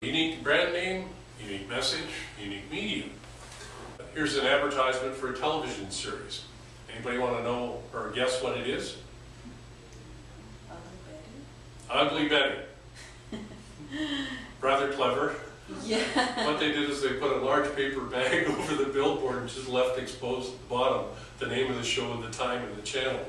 Unique brand name, unique message, unique medium. Here's an advertisement for a television series. Anybody want to know or guess what it is? Ugly Betty. Rather clever. Yeah. What they did is they put a large paper bag over the billboard and just left exposed at the bottom the name of the show and the time and the channel.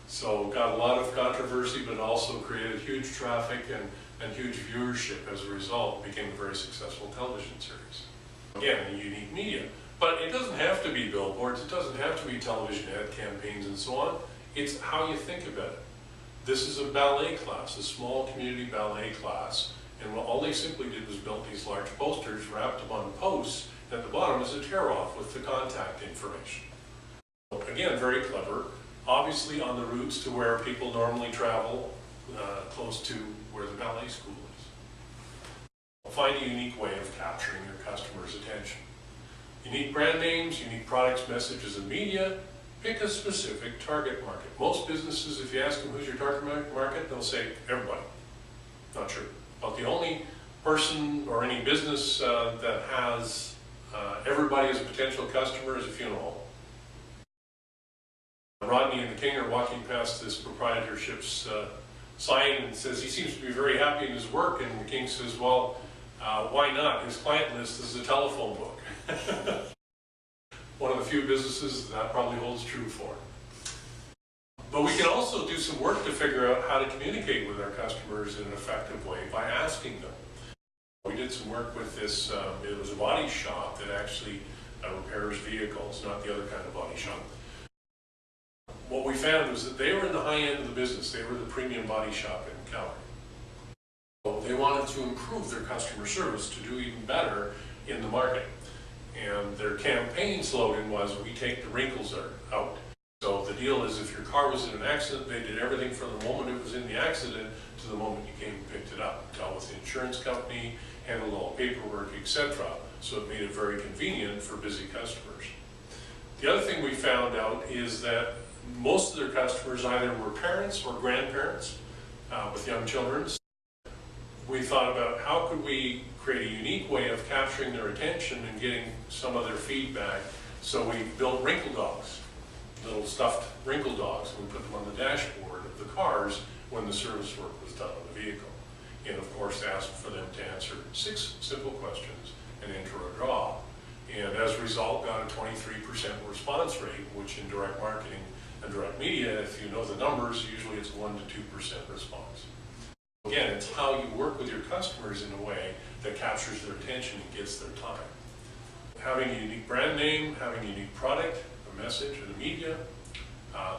So got a lot of controversy, but also created huge traffic and huge viewership as a result. Became a very successful television series. Again, a unique media. But it doesn't have to be billboards, it doesn't have to be television ad campaigns and so on. It's how you think about it. This is a ballet class, a small community ballet class, and all they simply did was build these large posters, wrapped them on posts, and at the bottom is a tear-off with the contact information. Again, very clever. Obviously on the routes to where people normally travel, close to where the ballet school is. Find a unique way of capturing your customers' attention. Unique brand names, unique products, messages, and media. Pick a specific target market. Most businesses, if you ask them who's your target market, they'll say everybody. Not true. But the only person or any business that has everybody as a potential customer is a funeral home. Rodney and the King are walking past this proprietorships sign and says he seems to be very happy in his work, and the King says, well, why not? His client list is a telephone book. One of the few businesses that probably holds true for. But we can also do some work to figure out how to communicate with our customers in an effective way by asking them. We did some work with this, it was a body shop that actually repairs vehicles, not the other kind of body shop. What we found was that they were in the high end of the business. They were the premium body shop in Calgary. So they wanted to improve their customer service to do even better in the market. And their campaign slogan was, we take the wrinkles out. So the deal is, if your car was in an accident, they did everything from the moment it was in the accident to the moment you came and picked it up. Dealt with the insurance company, handled all paperwork, etc. So it made it very convenient for busy customers. The other thing we found out is that most of their customers either were parents or grandparents with young children. We thought about how could we create a unique way of capturing their attention and getting some of their feedback. So we built wrinkle dogs, little stuffed wrinkle dogs, and we put them on the dashboard of the cars when the service work was done on the vehicle. And of course asked for them to answer 6 simple questions and enter a draw. And as a result got a 23% response rate, which in direct marketing and direct media, if you know the numbers, usually it's 1 to 2% response. Again, it's how you work with your customers in a way that captures their attention and gets their time. Having a unique brand name, having a unique product, a message, and a media,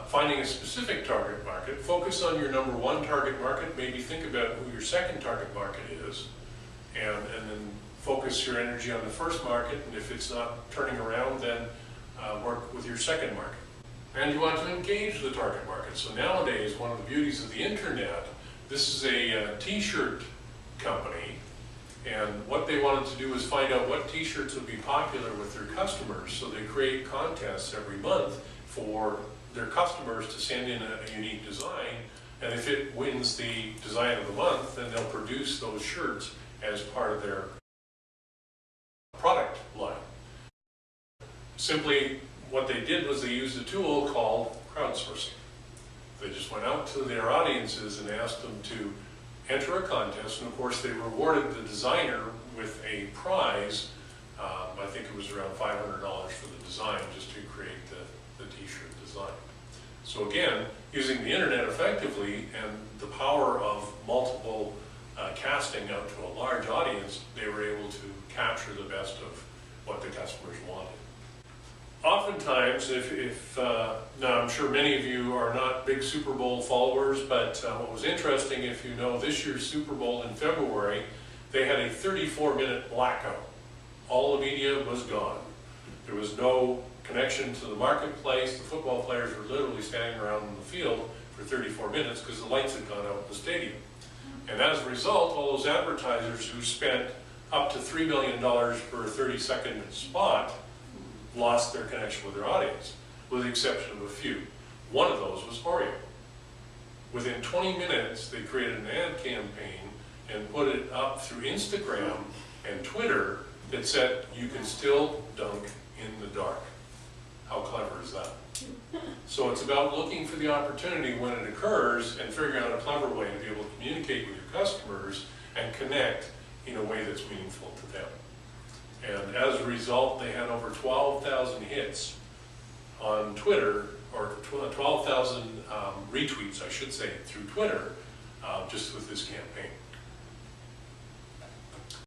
finding a specific target market, focus on your number 1 target market, maybe think about who your second target market is, and then focus your energy on the first market, and if it's not turning around, then work with your second market. And you want to engage the target market. So nowadays, one of the beauties of the internet, this is a t-shirt company, and what they wanted to do is find out what t-shirts would be popular with their customers. So they create contests every month for their customers to send in a unique design, and if it wins the design of the month, then they'll produce those shirts as part of their product line. Simply, what they did was they used a tool called crowdsourcing. They just went out to their audiences and asked them to enter a contest, and of course they rewarded the designer with a prize. I think it was around $500 for the design, just to create the t-shirt design. So again, using the internet effectively and the power of multiple casting out to a large audience, they were able to capture the best of what the customers wanted. Oftentimes, now I'm sure many of you are not big Super Bowl followers, but what was interesting, if you know this year's Super Bowl in February, they had a 34-minute blackout. All the media was gone. There was no connection to the marketplace. The football players were literally standing around in the field for 34 minutes because the lights had gone out in the stadium. And as a result, all those advertisers who spent up to $3 million per 30-second spot lost their connection with their audience, with the exception of a few. One of those was Oreo. Within 20 minutes, they created an ad campaign and put it up through Instagram and Twitter that said you can still dunk in the dark. How clever is that? So it's about looking for the opportunity when it occurs and figuring out a clever way to be able to communicate with your customers and connect in a way that's meaningful to them. And as a result, they had over 12,000 hits on Twitter, or 12,000 retweets, I should say, through Twitter, just with this campaign.